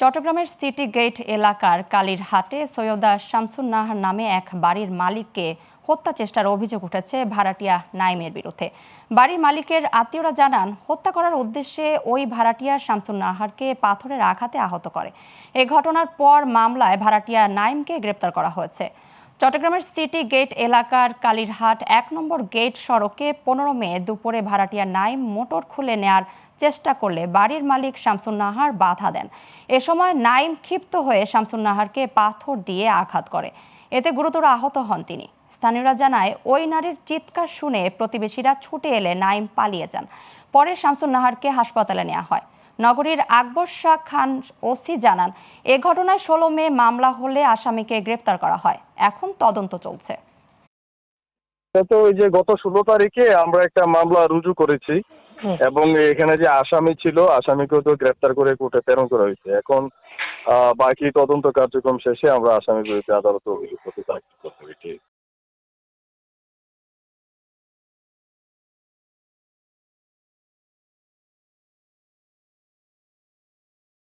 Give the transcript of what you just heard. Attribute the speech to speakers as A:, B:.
A: চট্টগ্রামের city gate এলাকার কালীরহাটে সৈয়দা শামসুন নাহার নামে এক বাড়ির মালিককে হত্যা চেষ্টার অভিযোগ উঠেছে ভাড়াটিয়া নাইমের বিরুদ্ধে। বাড়ির মালিকের আত্মীয়রা জানান, হত্যা করার উদ্দেশ্যে ওই ভাড়াটিয়া শামসুন নাহারকে পাথরের আঘাতে আহত করে। এ ঘটনার পর মামলায় ভাড়াটিয়া নাইমকে গ্রেপ্তার করা হয়েছে। চট্টগ্রামের সিটি গেট এলাকার কালীরহাট ১ নম্বর গেট সড়কে ১৫ মে দুপুরে ভাড়াটিয়া নাইম মোটর খুলে নেয়ার চেষ্টা করলে বাড়ির মালিক শামসুন নাহার বাধা দেন। এ সময় নাইম ক্ষিপ্ত হয়ে শামসুন নাহারকে পাথর দিয়ে আঘাত করে। এতে গুরুতর আহত হন তিনি। স্থানীয়রা জানায়, ওই নারীর চিৎকার শুনে প্রতিবেশীরা ছুটে এলে নাইম পালিয়ে যান। পরে শামসুন নাহারকে হাসপাতালে নেওয়া হয়। নগরীর আকবর শাহ খান ওসি জানান, এ ঘটনায় ১৬ মে মামলা হলে আসামিকে গ্রেপ্তার করা হয়। এখন তদন্ত চলছে।
B: তো ওই যে গত 16 তারিখে আমরা একটা মামলা রুজু করেছি এবং এখানে যে আসামি ছিল, আসামিকেও তো গ্রেপ্তার করে কোর্টে প্রেরণ করা হয়েছে। এখন বাকি তদন্ত কার্যক্রম শেষে আমরা আসামির বিরুদ্ধে আদালতে অভিযোগপত্র দাখিল করতে